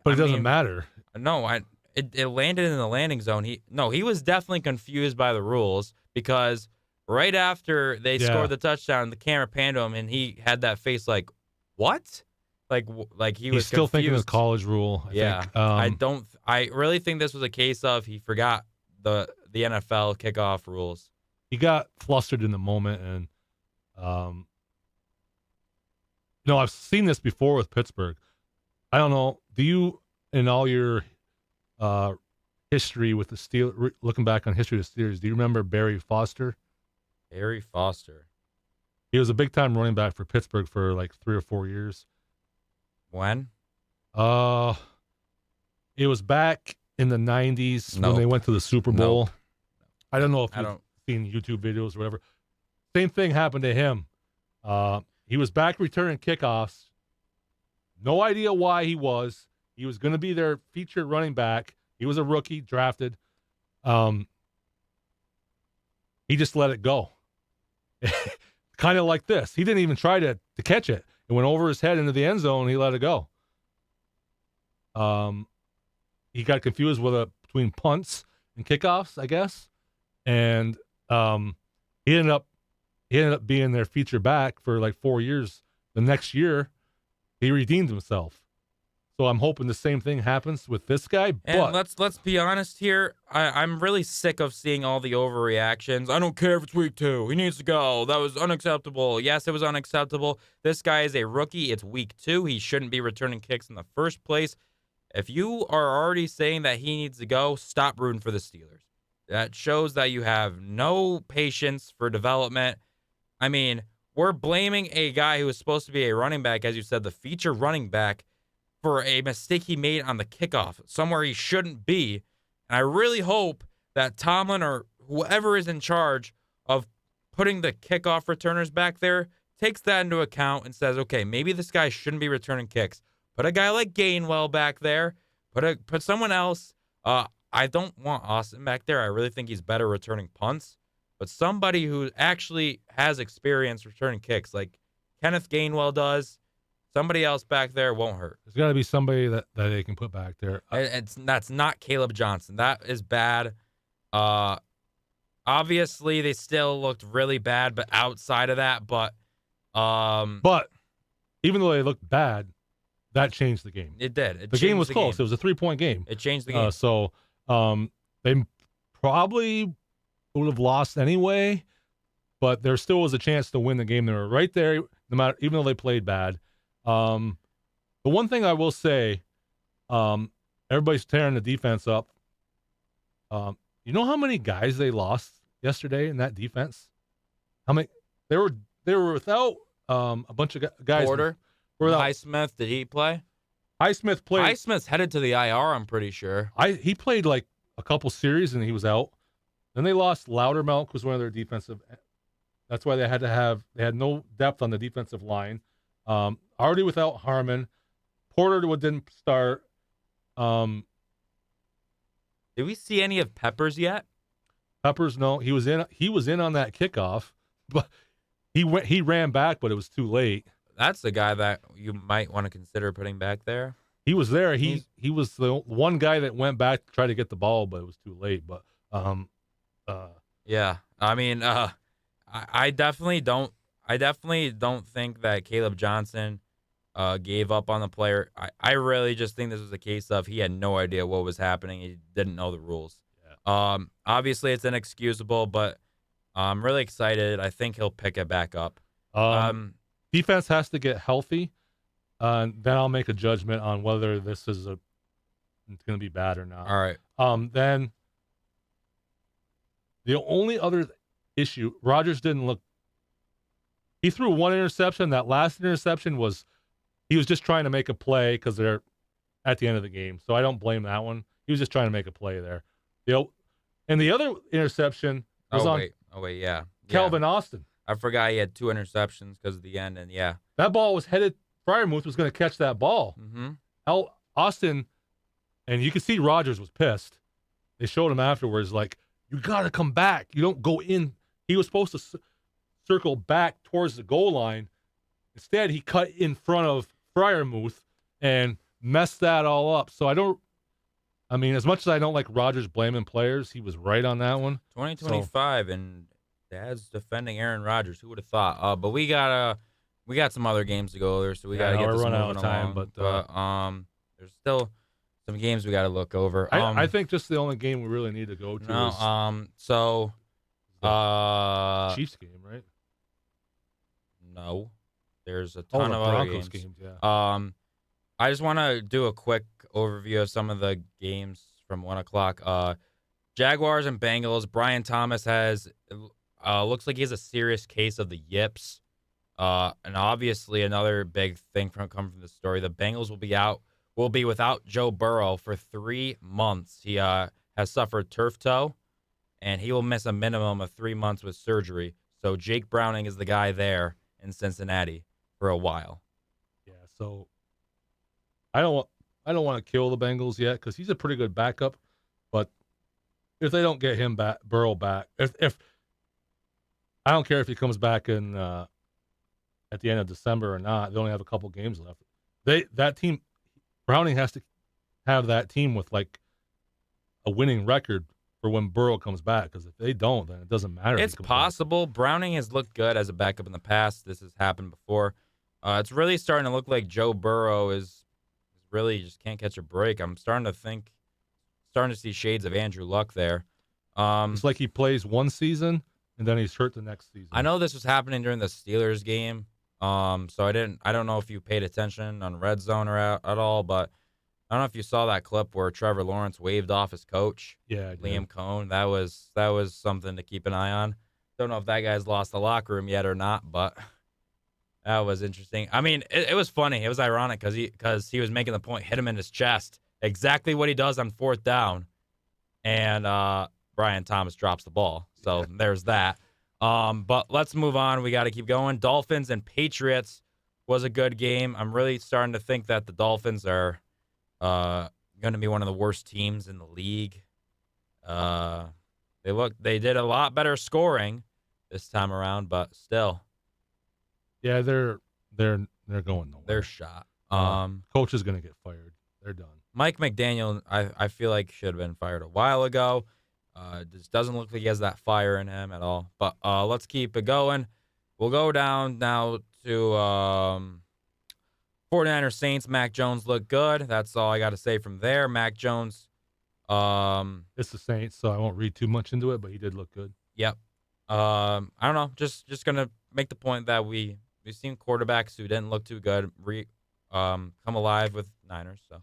but I it doesn't mean, matter. no, it landed in the landing zone. He was definitely confused by the rules because right after they Yeah, scored the touchdown, the camera panned to him and he had that face like, "What?" Like he he's was still thinking of the confused. college rule. I Yeah. think. I really think this was a case of he forgot the NFL kickoff rules. He got flustered in the moment, and um, I've seen this before with Pittsburgh. I don't know. Do you, in all your uh, history with the Steelers, looking back on history of the Steelers, do you remember Barry Foster? Harry Foster. He was a big time running back for Pittsburgh for like 3 or 4 years. When? Uh, it was back in the 90s when they Nope. went to the Super Bowl. Nope. I don't know if I you've don't. seen YouTube videos or whatever. Same thing happened to him. He was back returning kickoffs. No idea why he was. He was going to be their featured running back. He was a rookie drafted. He just let it go. Kind of like this. He didn't even try to catch it. It went over his head into the end zone. And he let it go. He got confused between punts and kickoffs, I guess, and he ended up being their feature back for like 4 years. The next year, he redeemed himself. So I'm hoping the same thing happens with this guy. And But let's be honest here. I'm really sick of seeing all the overreactions. I don't care if it's week 2. He needs to go. That was unacceptable. Yes, it was unacceptable. This guy is a rookie. It's week 2. He shouldn't be returning kicks in the first place. If you are already saying that he needs to go, stop rooting for the Steelers. That shows that you have no patience for development. I mean, we're blaming a guy who is supposed to be a running back, as you said, the feature running back, for a mistake he made on the kickoff, somewhere he shouldn't be. And I really hope that Tomlin or whoever is in charge of putting the kickoff returners back there takes that into account and says, okay, maybe this guy shouldn't be returning kicks. Put a guy like Gainwell back there. Put someone else. I don't want Austin back there. I really think he's better returning punts. But somebody who actually has experience returning kicks, like Kenneth Gainwell does, somebody else back there won't hurt. there's got to be somebody that they can put back there. That's not Caleb Johnson. That is bad. Obviously they still looked really bad, but outside of that, but even though they looked bad, that changed the game. it did. The game was close. It was a 3-point game. It changed the game. So they probably would have lost anyway, but there still was a chance to win the game. They were right there, no matter, even though they played bad. The one thing I will say, everybody's tearing the defense up. You know how many guys they lost yesterday in that defense? How many? They were without a bunch of guys. Porter, Highsmith, did he play? Highsmith played. Highsmith's headed to the IR, I'm pretty sure. He played like a couple series and he was out. Then they lost Loudermilk, was one of their defensive. That's why they had no depth on the defensive line. Already without Harmon. Porter didn't start. Did we see any of Peppers yet? Peppers, no. He was in on that kickoff, but he ran back, but it was too late. That's the guy that you might want to consider putting back there. He was there. He was the one guy that went back to try to get the ball, but it was too late. But yeah. I mean, I definitely don't think that Caleb Johnson gave up on the player. I really just think this was a case of he had no idea what was happening. He didn't know the rules. Yeah. Obviously it's inexcusable, but I'm really excited. I think he'll pick it back up. Defense has to get healthy, then I'll make a judgment on whether this is it's going to be bad or not. All right. Then the only other issue, Rodgers didn't look. He threw one interception. That last interception he was just trying to make a play because at the end of the game. So I don't blame that one. He was just trying to make a play there. The and the other interception was Oh on wait, yeah, yeah. Calvin Austin. I forgot he had 2 interceptions because of the end, and yeah. That ball was headed. Fryermuth was going to catch that ball. Mm-hmm. Austin, and you could see Rogers was pissed. They showed him afterwards, like, you got to come back. You don't go in. He was supposed to circle back towards the goal line. Instead, he cut in front of Fryermuth and messed that all up. So I mean, as much as I don't like Rogers blaming players, he was right on that one. 2025, and Dad's defending Aaron Rodgers. Who would have thought? But we got some other games to go there, so we got to get this moving along. But there's still some games we got to look over. I think just the only game we really need to go to is Chiefs game, right? No, there's a ton of Broncos other games. Yeah. I just want to do a quick overview of some of the games from 1 o'clock. Jaguars and Bengals. Brian Thomas has looks like he has a serious case of the yips. And obviously another big thing coming from the story. The Bengals will be without Joe Burrow for 3 months. He has suffered turf toe, and he will miss a minimum of 3 months with surgery. So Jake Browning is the guy there in Cincinnati for a while. Yeah, so I don't want to kill the Bengals yet because he's a pretty good backup. But if they don't get him back, Burrow back, if I don't care if he comes back in at the end of December or not, they only have a couple games left. That team, Browning has to have that team with like a winning record for when Burrow comes back, because if they don't, then it doesn't matter. It's possible. Browning has looked good as a backup in the past. This has happened before. It's really starting to look like Joe Burrow is really just can't catch a break. I'm starting to see shades of Andrew Luck there. It's like he plays one season and then he's hurt the next season. I know this was happening during the Steelers game. So I don't know if you paid attention on Red Zone or at all, but I don't know if you saw that clip where Trevor Lawrence waved off his coach, Liam Cohn. That was something to keep an eye on. Don't know if that guy's lost the locker room yet or not, but that was interesting. I mean, it was funny. It was ironic because he was making the point, hit him in his chest, exactly what he does on 4th down, and Brian Thomas drops the ball. So there's that. But let's move on. We got to keep going. Dolphins and Patriots was a good game. I'm really starting to think that the Dolphins are going to be one of the worst teams in the league. They did a lot better scoring this time around, but still. Yeah, they're going nowhere. They're shot. Coach is going to get fired. They're done. Mike McDaniel, I feel like should have been fired a while ago. Just doesn't look like he has that fire in him at all. But let's keep it going. We'll go down now to 49ers Saints. Mac Jones looked good. That's all I got to say from there. Mac Jones. It's the Saints, so I won't read too much into it, but he did look good. Yep. I don't know. Just gonna make the point that we've seen quarterbacks who didn't look too good come alive with Niners. So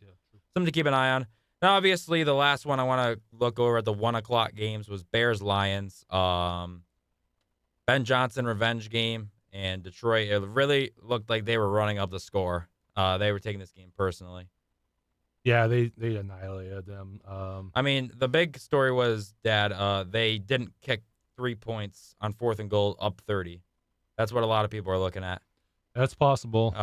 something to keep an eye on. Now, obviously, the last one I want to look over at the 1 o'clock games was Bears-Lions. Ben Johnson revenge game, and Detroit, it really looked like they were running up the score. They were taking this game personally. Yeah, they annihilated them. I mean, the big story was, Dad, they didn't kick 3 points on 4th and goal up 30. That's what a lot of people are looking at. That's possible.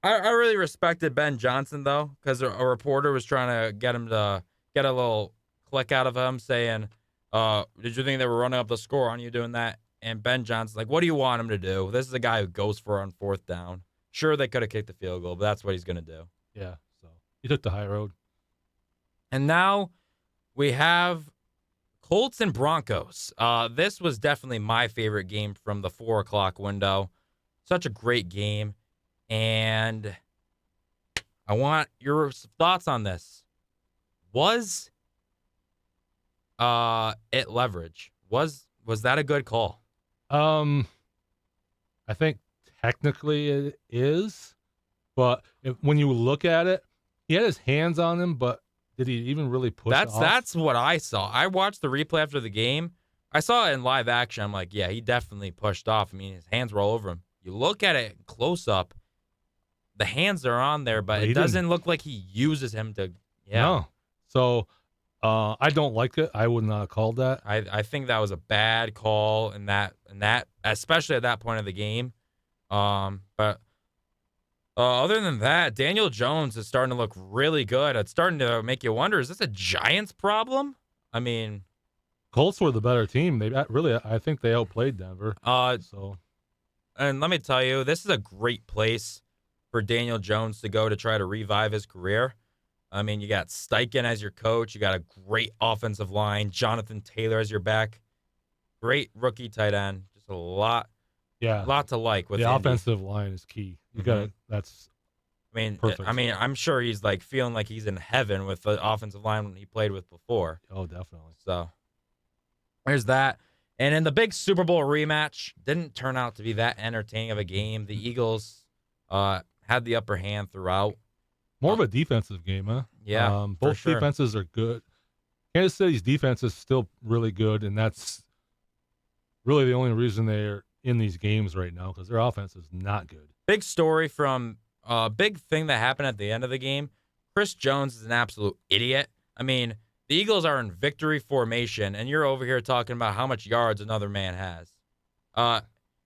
I really respected Ben Johnson, though, because a reporter was trying to get him to get a little click out of him saying, did you think they were running up the score on you doing that? And Ben Johnson's like, what do you want him to do? This is a guy who goes for it on 4th down. Sure, they could have kicked the field goal, but that's what he's going to do. Yeah, so he took the high road. And now we have Colts and Broncos. This was definitely my favorite game from the 4 o'clock window. Such a great game. And I want your thoughts on this. Was it leverage? Was that a good call? I think technically it is, but when you look at it, he had his hands on him, but did he even really push off? That's what I saw. I watched the replay after the game. I saw it in live action. I'm like, yeah, he definitely pushed off. I mean, his hands were all over him. You look at it close up, the hands are on there, but But it he didn't. doesn't look like he uses him to. Yeah, No. So, I don't like it. I would not have called that. I think that was a bad call in that especially at that point of the game. But other than that, Daniel Jones is starting to look really good. It's starting to make you wonder: is this a Giants problem? I mean, Colts were the better team. I think they outplayed Denver. So, and let me tell you, this is a great place for Daniel Jones to go to try to revive his career. I mean, you got Steichen as your coach. You got a great offensive line. Jonathan Taylor as your back. Great rookie tight end. Just a lot yeah, to like with the Indy. offensive line is key. You got to That's perfect. I mean, I'm sure he's like feeling like he's in heaven with the offensive line he played with before. Oh, definitely. So there's that. And in the big Super Bowl rematch, didn't turn out to be that entertaining of a game. The Eagles had the upper hand throughout. More of a defensive game, huh? Yeah, for both sure. defenses are good. Kansas City's defense is still really good, and that's really the only reason they're in these games right now, because their offense is not good. Big story from big thing that happened at the end of the game. Chris Jones is an absolute idiot. I mean, the Eagles are in victory formation, and you're over here talking about how much yards another man has.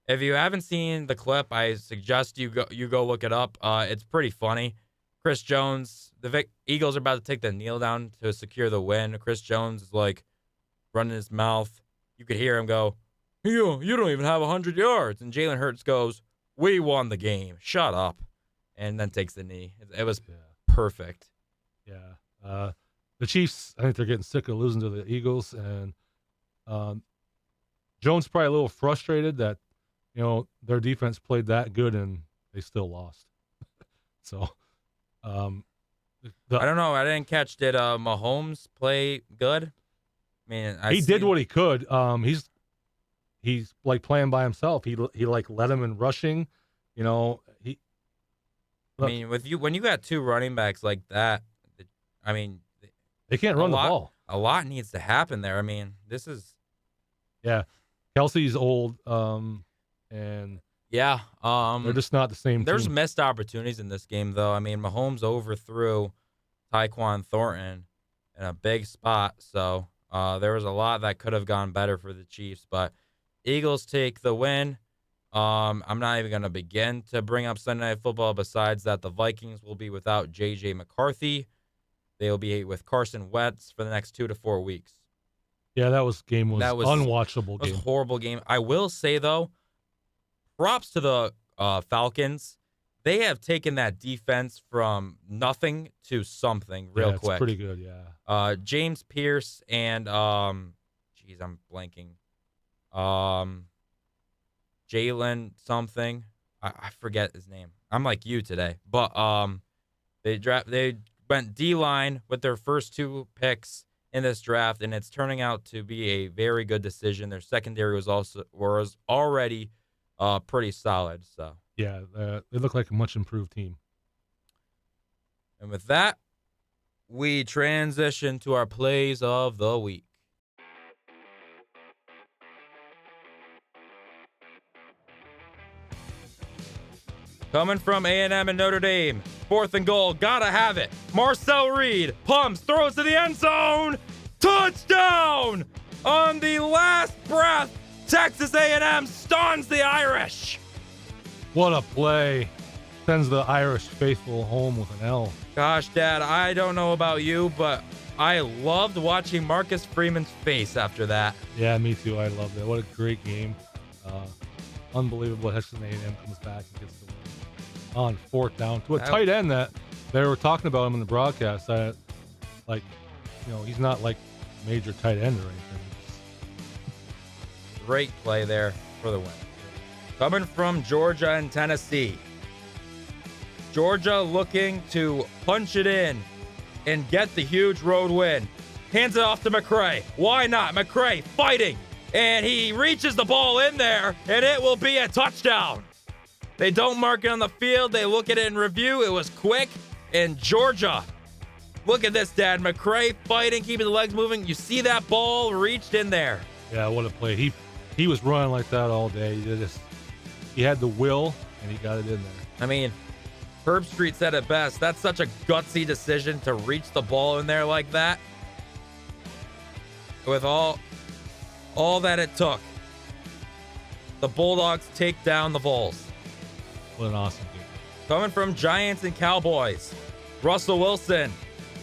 If you haven't seen the clip, I suggest you go look it up. It's pretty funny. Chris Jones, the Eagles are about to take the kneel down to secure the win. Chris Jones is like running his mouth. You could hear him go, you don't even have 100 yards. And Jalen Hurts goes, we won the game. Shut up. And then takes the knee. It was perfect. Yeah. The Chiefs, I think they're getting sick of losing to the Eagles. And Jones probably a little frustrated that, their defense played that good and they still lost. So, I don't know. I didn't catch. Did Mahomes play good? I mean, he did what he could. He's like playing by himself. He like led him in rushing. I mean, when you got two running backs like that, I mean, they can't run the ball. A lot needs to happen there. I mean, this is Kelsey's old, and they're just not the same. There's team. missed opportunities in this game, though. I mean, Mahomes overthrew Tyquan Thornton in a big spot, so there was a lot that could have gone better for the Chiefs, but Eagles take the win. I'm not even going to begin to bring up Sunday Night Football. Besides that, the Vikings will be without J.J. McCarthy. They will be with Carson Wentz for the next 2 to 4 weeks. Yeah, that was unwatchable. It was a horrible game. I will say, though, props to the Falcons. They have taken that defense from nothing to something real quick. It's pretty good, yeah. James Pierce and I'm blanking. Jalen something. I forget his name. I'm like you today. But they went D-line with their first 2 picks in this draft, and it's turning out to be a very good decision. Their secondary was already pretty solid. So yeah, they look like a much improved team. And with that, we transition to our plays of the week. Coming from A&M and Notre Dame, 4th and goal, gotta have it. Marcel Reed pumps, throws to the end zone, touchdown! On the last breath, Texas A&M stuns the Irish. What a play! Sends the Irish faithful home with an L. Gosh, Dad, I don't know about you, but I loved watching Marcus Freeman's face after that. Yeah, me too. I loved it. What a great game! Unbelievable. Texas A&M comes back and gets the win on 4th down to a tight end that they were talking about him in the broadcast. He's not like major tight end or anything. Great play there for the win. Coming from Georgia and Tennessee. Georgia looking to punch it in and get the huge road win. Hands it off to McCray. Why not? McCray fighting. And he reaches the ball in there, and it will be a touchdown. They don't mark it on the field. They look at it in review. It was quick. And Georgia, look at this, Dad. McCray fighting, keeping the legs moving. You see that ball reached in there. Yeah, what a play. He was running like that all day. He had the will, and he got it in there. I mean, Herb Street said it best. That's such a gutsy decision to reach the ball in there like that. With all that it took. The Bulldogs take down the Vols. What an awesome game. Coming from Giants and Cowboys. Russell Wilson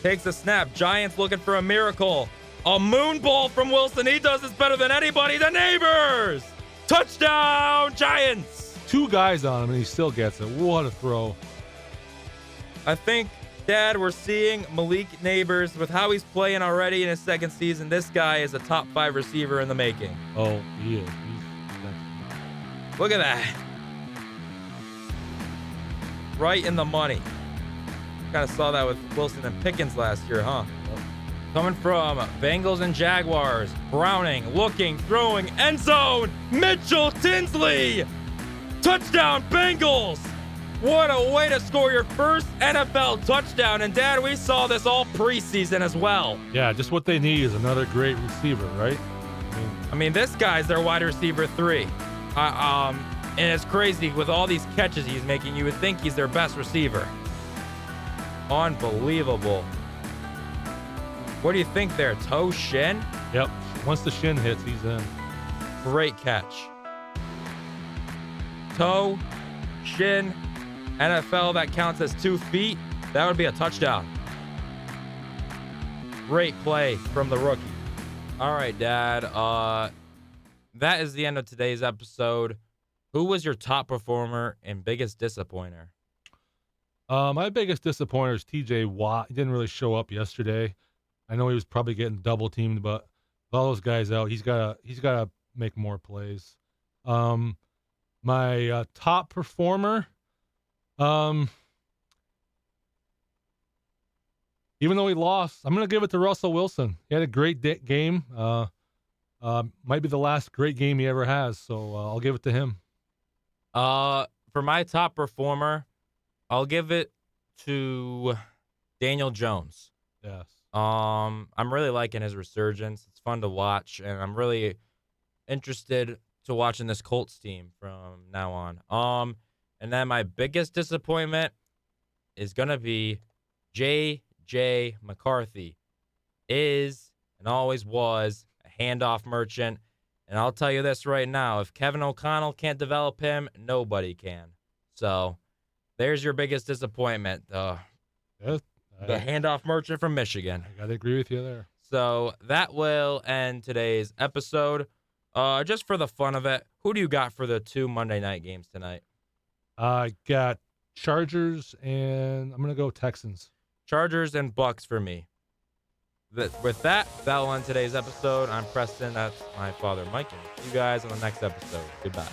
takes a snap. Giants looking for a miracle. A moon ball from Wilson. He does this better than anybody. The Neighbors. Touchdown, Giants. 2 guys on him, and he still gets it. What a throw. I think, Dad, we're seeing Malik Neighbors with how he's playing already in his second season. This guy is a top 5 receiver in the making. Oh, he is. Look at that. Right in the money. Kind of saw that with Wilson and Pickens last year, huh? Coming from Bengals and Jaguars. Browning, looking, throwing, end zone. Mitchell Tinsley. Touchdown, Bengals. What a way to score your first NFL touchdown. And, Dad, we saw this all preseason as well. Yeah, just what they need is another great receiver, right? I mean, this guy's their wide receiver 3. And it's crazy with all these catches he's making. You would think he's their best receiver. Unbelievable. What do you think there? Toe, shin? Yep. Once the shin hits, he's in. Great catch. Toe, shin, NFL, that counts as 2 feet. That would be a touchdown. Great play from the rookie. All right, Dad. That is the end of today's episode. Who was your top performer and biggest disappointer? My biggest disappointer is TJ Watt. He didn't really show up yesterday. I know he was probably getting double teamed, but with all those guys out, he's gotta make more plays. My top performer, even though he lost, I'm gonna give it to Russell Wilson. He had a great game. Might be the last great game he ever has, so I'll give it to him. For my top performer, I'll give it to Daniel Jones. Yes. I'm really liking his resurgence. It's fun to watch, and I'm really interested to watching this Colts team from now on. And then my biggest disappointment is gonna be J.J. McCarthy. Is and always was a handoff merchant. And I'll tell you this right now, if Kevin O'Connell can't develop him, nobody can. So there's your biggest disappointment. The handoff merchant from Michigan. I gotta agree with you there. So that will end today's episode. Just for the fun of it, who do you got for the 2 Monday night games tonight? I got Chargers, and I'm going to go Texans. Chargers and Bucks for me. With that will end today's episode. I'm Preston. That's my father, Mike. And see you guys on the next episode. Goodbye.